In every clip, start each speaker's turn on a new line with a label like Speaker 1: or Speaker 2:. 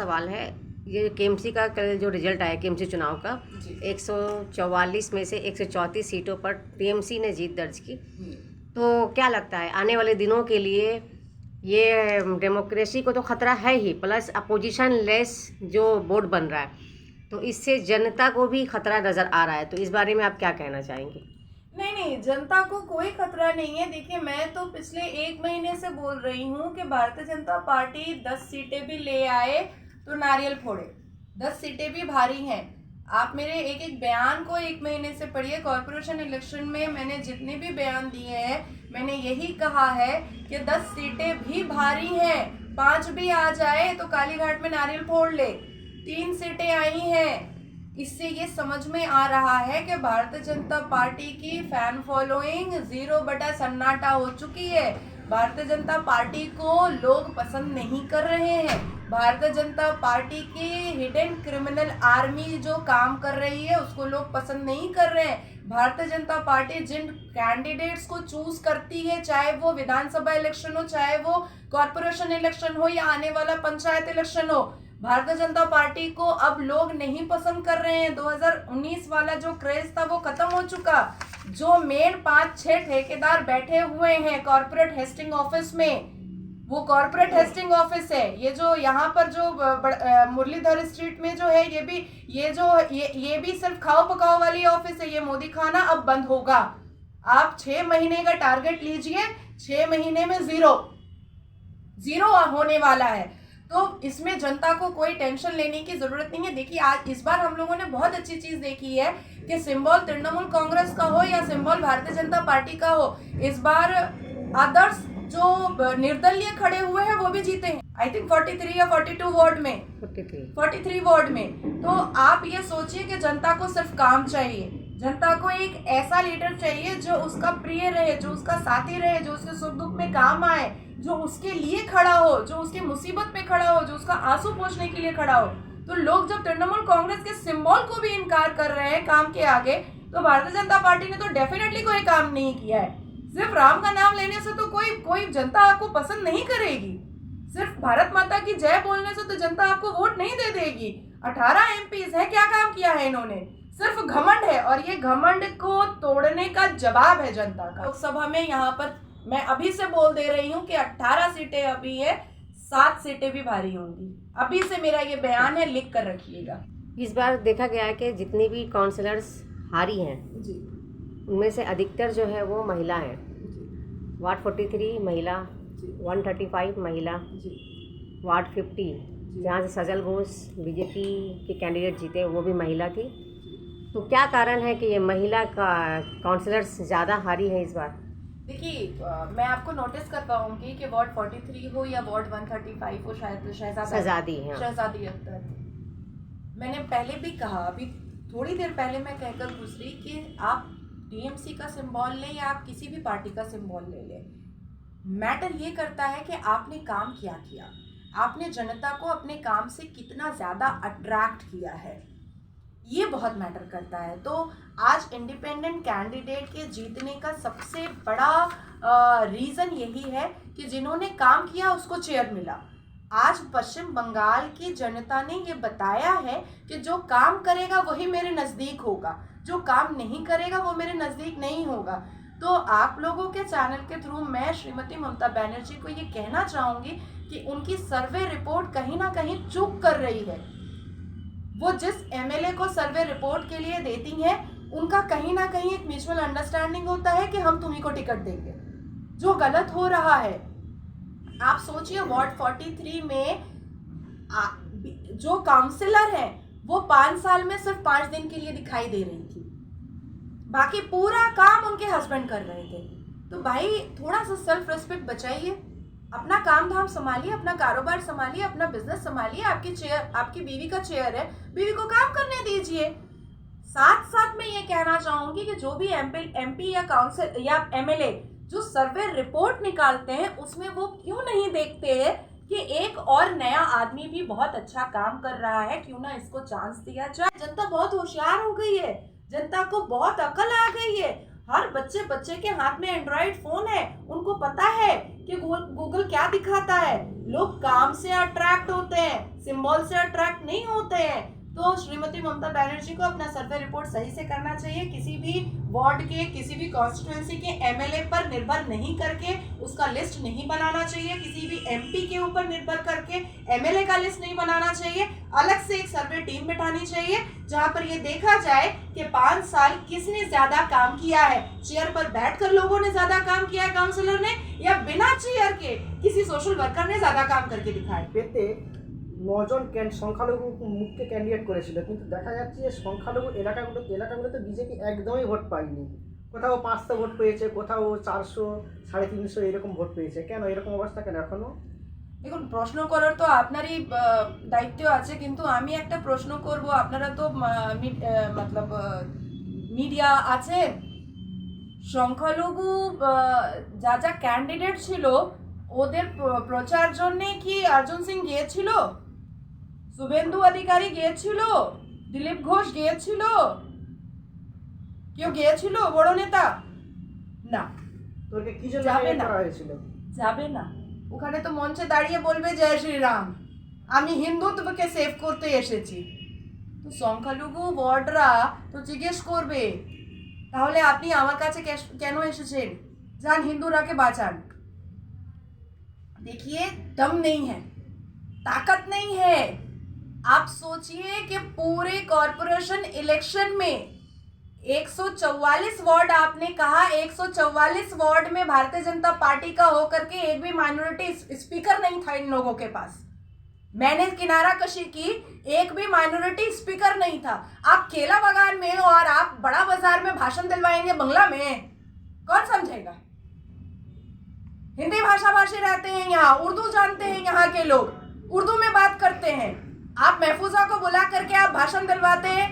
Speaker 1: सवाल है, ये केएमसी का कल जो रिजल्ट आया केएमसी चुनाव का, 144 में से 134 सीटों पर टीएमसी ने जीत दर्ज की। तो क्या लगता है आने वाले दिनों के लिए ये डेमोक्रेसी को तो खतरा है ही, प्लस अपोजिशन लेस जो बोर्ड बन रहा है तो इससे जनता को भी खतरा नज़र आ रहा है। तो इस बारे में आप क्या कहना चाहेंगे?
Speaker 2: नहीं, जनता को कोई खतरा नहीं है। देखिए, मैं तो पिछले 1 महीने से बोल रही हूँ कि भारतीय जनता पार्टी 10 सीटें भी ले आए तो नारियल फोड़े, 10 सीटें भी भारी हैं। आप मेरे एक एक बयान को 1 महीने से पढ़िए। कॉर्पोरेशन इलेक्शन में मैंने जितने भी बयान दिए हैं, मैंने यही कहा है कि 10 सीटें भी भारी हैं। 5 भी आ जाए तो कालीघाट में नारियल फोड़ ले। 3 सीटें आई हैं। इससे ये समझ में आ रहा है कि भारतीय जनता पार्टी की फैन फॉलोइंग 0 बटा सन्नाटा हो चुकी है। भारतीय जनता पार्टी को लोग पसंद नहीं कर रहे हैं। भारतीय जनता पार्टी की हिडन क्रिमिनल आर्मी जो काम कर रही है उसको लोग पसंद नहीं कर रहे हैं। भारतीय जनता पार्टी जिन कैंडिडेट्स को चूज करती है, चाहे वो विधानसभा इलेक्शन हो, चाहे वो कॉर्पोरेशन इलेक्शन हो या आने वाला पंचायत इलेक्शन हो, भारतीय जनता पार्टी को अब लोग नहीं पसंद कर रहे हैं। 2019 वाला जो क्रेज था वो खत्म हो चुका। जो मेन 5-6 ठेकेदार बैठे हुए हैं कॉर्पोरेट हेस्टिंग ऑफिस में, वो कॉर्पोरेट हेस्टिंग ऑफिस है। ये जो यहाँ पर जो मुरलीधर स्ट्रीट में जो है, ये भी सिर्फ खाओ पकाओ वाली ऑफिस है। ये मोदी खाना अब बंद होगा। आप 6 महीने का टारगेट लीजिए, 6 महीने में जीरो होने वाला है। तो इसमें जनता को कोई टेंशन लेने की जरूरत नहीं है। देखिए, आज इस बार हम लोगों ने बहुत अच्छी चीज देखी है कि सिंबल तृणमूल कांग्रेस का हो या सिंबल भारतीय जनता पार्टी का हो, इस बार आदर्श जो निर्दलीय खड़े हुए हैं वो भी जीते हैं। आई थिंक 43 या 42 वार्ड में, 43 वार्ड में। तो आप ये सोचिए कि जनता को सिर्फ काम चाहिए। जनता को एक ऐसा लीडर चाहिए जो उसका प्रिय रहे, जो उसका साथी रहे, जो उसके सुख दुख में काम आए, जो उसके लिए खड़ा हो, जो उसकी मुसीबत में खड़ा हो, जो उसका आंसू पोंछने के लिए खड़ा हो। तो लोग जब तृणमूल कांग्रेस के सिंबल को भी इनकार कर रहे हैं काम के आगे, तो भारतीय जनता पार्टी ने तो डेफिनेटली कोई काम नहीं किया है। सिर्फ राम का नाम लेने से तो कोई जनता आपको पसंद नहीं करेगी। सिर्फ भारत माता की जय बोलने से तो जनता आपको वोट नहीं दे देगी। 18 एमपीज है, क्या काम किया है इन्होंने? सिर्फ घमंड है, और ये घमंड को तोड़ने का जवाब है जनता का। लोकसभा में यहाँ पर मैं अभी से बोल दे रही हूँ कि 18 सीटें अभी है, 7 सीटें भी भारी होंगी। अभी से मेरा ये बयान है, लिख कर रखिएगा।
Speaker 1: इस बार देखा गया है कि जितनी भी काउंसलर्स हारी हैं
Speaker 2: जी,
Speaker 1: उनमें से अधिकतर जो है वो महिला हैं। वार्ड 43 महिला, 135 महिला, वार्ड 50 जहाँ से सजल घोष बीजेपी के कैंडिडेट जीते वो भी महिला थी। तो क्या कारण है कि ये महिला का काउंसलर्स ज़्यादा हारी है इस बार?
Speaker 2: देखिए, मैं आपको नोटिस कर पाऊंगी कि वार्ड 43 हो या वार्ड 135 हो, शायद शहजादी अख्तर, मैंने पहले भी कहा, अभी थोड़ी देर पहले मैं कहकर गुजरी कि आप टीएमसी का सिंबल लें या आप किसी भी पार्टी का सिंबल ले लें, मैटर ये करता है कि आपने काम क्या किया, आपने जनता को अपने काम से कितना ज़्यादा अट्रैक्ट किया है, ये बहुत मैटर करता है। तो आज इंडिपेंडेंट कैंडिडेट के जीतने का सबसे बड़ा रीज़न यही है कि जिन्होंने काम किया उसको चेयर मिला। आज पश्चिम बंगाल की जनता ने ये बताया है कि जो काम करेगा वही मेरे नज़दीक होगा, जो काम नहीं करेगा वो मेरे नज़दीक नहीं होगा। तो आप लोगों के चैनल के थ्रू मैं श्रीमती ममता बनर्जी को ये कहना चाहूँगी कि उनकी सर्वे रिपोर्ट कहीं ना कहीं चूक कर रही है। वो जिस एमएलए को सर्वे रिपोर्ट के लिए देती हैं, उनका कहीं ना कहीं एक म्यूचुअल अंडरस्टैंडिंग होता है कि हम तुम्ही को टिकट देंगे, जो गलत हो रहा है। आप सोचिए, वार्ड 43 में जो काउंसिलर है वो 5 साल में सिर्फ 5 दिन के लिए दिखाई दे रही थी, बाकी पूरा काम उनके हस्बैंड कर रहे थे। तो भाई थोड़ा सा सेल्फ रिस्पेक्ट बचाइए, अपना काम धाम संभालिए, अपना कारोबार संभालिए, अपना बिजनेस संभालिए। आपकी बीवी का चेयर है, बीवी को काम करने दीजिए। साथ साथ मैं ये कहना चाहूंगी कि जो भी एमपी या काउंसिल या एमएलए जो सर्वे रिपोर्ट निकालते हैं उसमें वो क्यों नहीं देखते हैं कि एक और नया आदमी भी बहुत अच्छा काम कर रहा है, क्यों ना इसको चांस दिया जाए। जनता बहुत होशियार हो गई है, जनता को बहुत अकल आ गई है। हर बच्चे के हाथ में एंड्रॉइड फोन है, उनको पता है कि गूगल क्या दिखाता है, लोग काम से अट्रैक्ट होते हैं, सिंबल से अट्रैक्ट नहीं होते हैं। तो श्रीमती ममता बनर्जी को अपना सर्वे रिपोर्ट सही से करना चाहिए, किसी भी वार्ड के, किसी भी कॉन्स्टिट्यूएंसी के एमएलए पर निर्भर नहीं करके उसका लिस्ट नहीं बनाना चाहिए, किसी भी एमपी के ऊपर निर्भर करके एमएलए का लिस्ट नहीं बनाना चाहिए। अलग से एक सर्वे टीम बिठानी चाहिए जहां पर ये देखा जाए कि 5 साल किसने ज्यादा काम किया है, चेयर पर बैठकर लोगों ने ज्यादा काम किया है काउंसलर ने, या बिना चेयर के किसी सोशल वर्कर ने ज्यादा काम करके दिखाया।
Speaker 3: পেতে 9 জন সংখ্যালঘু মুখকে ক্যান্ডিডেট করেছিল, কিন্তু দেখা যাচ্ছে যে সংখ্যালঘু এলাকাগুলোতে বিজেপি একদমই ভোট পায়নি। কোথাও 500 ভোট পেয়েছে, কোথাও 400, 350 এরকম ভোট পেয়েছে। কেন এরকম অবস্থা কেন এখনো?
Speaker 2: দেখুন, প্রশ্ন করার তো আপনারই দায়িত্ব আছে, কিন্তু আমি একটা প্রশ্ন করব, আপনারা তো মতলব মিডিয়া আছেন, সংখ্যালঘু যা যা ক্যান্ডিডেট ছিল ওদের প্রচার জন্য কি অর্জুন সিং গিয়েছিল, শুভেন্দু অধিকারী গিয়েছিল, দিলীপ ঘোষ গিয়েছিল, কেউ গিয়েছিল বড় নেতা? না,
Speaker 3: তোকে কি জন্য
Speaker 2: যাবে না।
Speaker 3: করা হয়েছিল?
Speaker 2: যাবে না। ওখানে তো মঞ্চে দাঁড়িয়ে বলবে জয় শ্রীরাম, আমি হিন্দুত্বকে সেভ করতে এসেছি। তো সংখ্যালঘু ওয়ার্ডরা তো জিজ্ঞেস করবে, তাহলে আপনি আমার কাছে কেন এসেছেন, যান হিন্দুরাকে বাঁচান। देखिए, दम नहीं है, ताकत नहीं है। आप सोचिए कि पूरे कॉरपोरेशन इलेक्शन में 144 वार्ड, आपने कहा 144 वार्ड में भारतीय जनता पार्टी का होकर के एक भी माइनॉरिटी स्पीकर नहीं था इन लोगों के पास। मैंने किनारा कशी की, एक भी माइनॉरिटी स्पीकर नहीं था। आप केला बागान में और आप बड़ा बाजार में भाषण दिलवाएंगे बंगला में, कौन समझेगा? हिंदी भाषा भाषी रहते हैं यहाँ, उर्दू जानते हैं यहाँ के लोग, उर्दू में बात करते हैं। आप महफूजा को बुला करके आप भाषण दिलवाते हैं,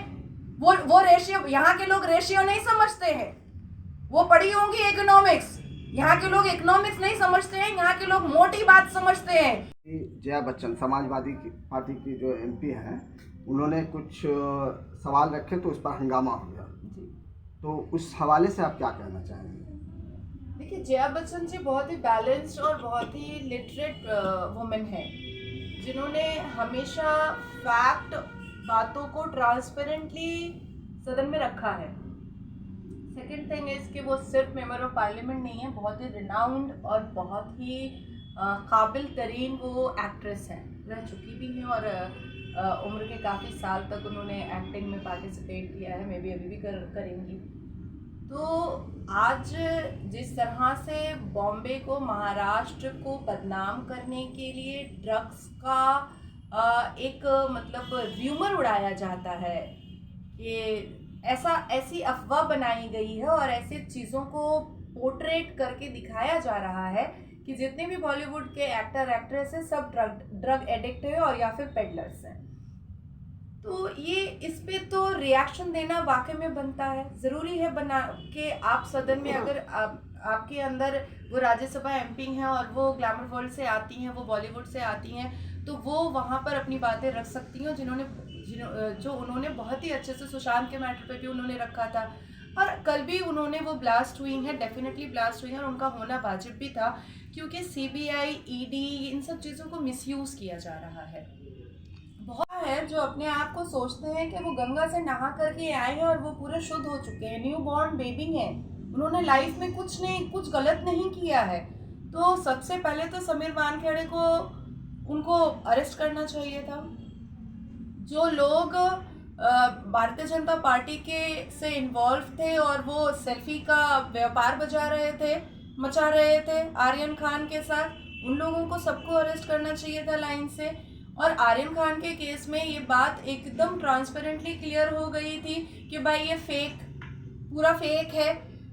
Speaker 2: वो रेशियो, यहाँ के लोग रेशियो नहीं समझते हैं, वो पढ़ी होंगी इकोनॉमिक्स, यहाँ के लोग इकोनॉमिक्स नहीं समझते हैं, यहाँ के लोग मोटी बात समझते हैं।
Speaker 4: जया बच्चन समाजवादी पार्टी की जो एमपी हैं, उन्होंने कुछ सवाल रखे तो उस पर हंगामा हो गया, तो उस हवाले से आप क्या कहना चाहेंगे?
Speaker 2: देखिए, जया बच्चन जी बहुत ही बैलेंस्ड और बहुत ही लिटरेट वुमेन है, जिन्होंने हमेशा फैक्ट, बातों को ट्रांसपेरेंटली सदन में रखा है। सेकंड थिंग इज कि वो सिर्फ मेंबर ऑफ पार्लियामेंट नहीं है, बहुत ही रिनाउंड और बहुत ही काबिल तरीन वो एक्ट्रेस हैं, रह चुकी भी हैं, और उम्र के काफ़ी साल तक उन्होंने एक्टिंग में पार्टिसिपेट किया है, मे बी अभी भी करेंगी। तो आज जिस तरह से बॉम्बे को, महाराष्ट्र को बदनाम करने के लिए ड्रग्स का एक मतलब र्यूमर उड़ाया जाता है कि ऐसी अफवाह बनाई गई है और ऐसे चीज़ों को पोर्ट्रेट करके दिखाया जा रहा है कि जितने भी बॉलीवुड के एक्टर एक्ट्रेस हैं सब ड्रग एडिक्ट है और या फिर पेडलर्स हैं। तो ये इस पे तो रिएक्शन देना वाकई में बनता है, ज़रूरी है बना के आप सदन में, अगर आपके अंदर वो राज्यसभा एमपी हैं और वो ग्लैमर वर्ल्ड से आती हैं, वो बॉलीवुड से आती हैं, तो वो वहाँ पर अपनी बातें रख सकती हैं, जो उन्होंने बहुत ही अच्छे से सुशांत के मैटर पे भी उन्होंने रखा था, और कल भी उन्होंने वो ब्लास्ट हुई हैं, डेफिनेटली ब्लास्ट हुई हैं, और उनका होना वाजिब भी था, क्योंकि सीबीआई, ईडी, इन सब चीज़ों को मिसयूज़ किया जा रहा है। बहुत है जो अपने आप को सोचते हैं कि वो गंगा से नहा करके आए हैं और वो पूरे शुद्ध हो चुके हैं, न्यू बॉर्न बेबी हैं, उन्होंने लाइफ में कुछ गलत नहीं किया है। तो सबसे पहले तो समीर वानखेड़े को उनको अरेस्ट करना चाहिए था। जो लोग भारतीय जनता पार्टी के से इन्वॉल्व थे और वो सेल्फी का व्यापार मचा रहे थे आर्यन खान के साथ, उन लोगों को सबको अरेस्ट करना चाहिए था लाइन से। और आर्यन खान के केस में ये बात एकदम ट्रांसपेरेंटली क्लियर हो गई थी कि भाई ये पूरा फेक है।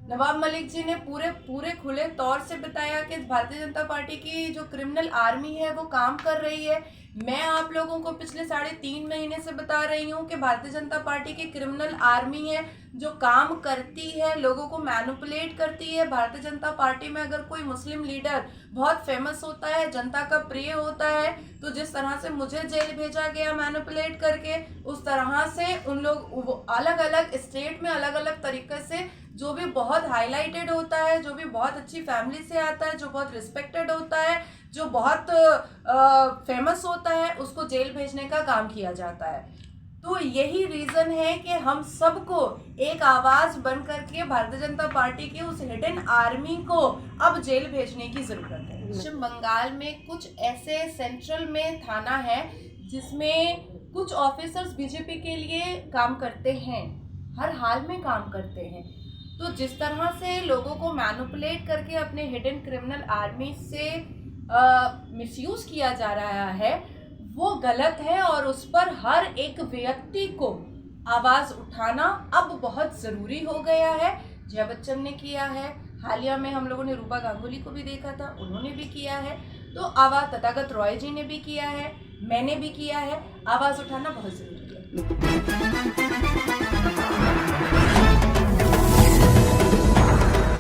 Speaker 2: नवाब मलिक जी ने पूरे खुले तौर से बताया कि भारतीय जनता पार्टी की जो क्रिमिनल आर्मी है वो काम कर रही है। मैं आप लोगों को पिछले 3.5 महीने से बता रही हूँ कि भारतीय जनता पार्टी की क्रिमिनल आर्मी है जो काम करती है, लोगों को मैनिपुलेट करती है। भारतीय जनता पार्टी में अगर कोई मुस्लिम लीडर बहुत फेमस होता है, जनता का प्रिय होता है, तो जिस तरह से मुझे जेल भेजा गया मैनिपुलेट करके, उस तरह से उन लोग अलग अलग स्टेट में अलग अलग तरीके से जो भी बहुत हाईलाइटेड होता है, जो भी बहुत अच्छी फैमिली से आता है, जो बहुत रिस्पेक्टेड होता है, जो बहुत फेमस होता है, उसको जेल भेजने का काम किया जाता है। तो यही रीज़न है कि हम सबको एक आवाज़ बन करके भारतीय जनता पार्टी की उस हिडन आर्मी को अब जेल भेजने की ज़रूरत है। पश्चिम बंगाल में कुछ ऐसे सेंट्रल में थाना है जिसमें कुछ ऑफिसर्स बीजेपी के लिए काम करते हैं, हर हाल में काम करते हैं। तो जिस तरह से लोगों को मैनिपुलेट करके अपने हिडन क्रिमिनल आर्मी से मिसयूज किया जा रहा है, वो गलत है और उस पर हर एक व्यक्ति को आवाज़ उठाना अब बहुत ज़रूरी हो गया है। जया बच्चन ने किया है, हालिया में हम लोगों ने रूपा गांगुली को भी देखा था, उन्होंने भी किया है। तो आवाज़ तथागत रॉय जी ने भी किया है, मैंने भी किया है। आवाज़ उठाना बहुत ज़रूरी है।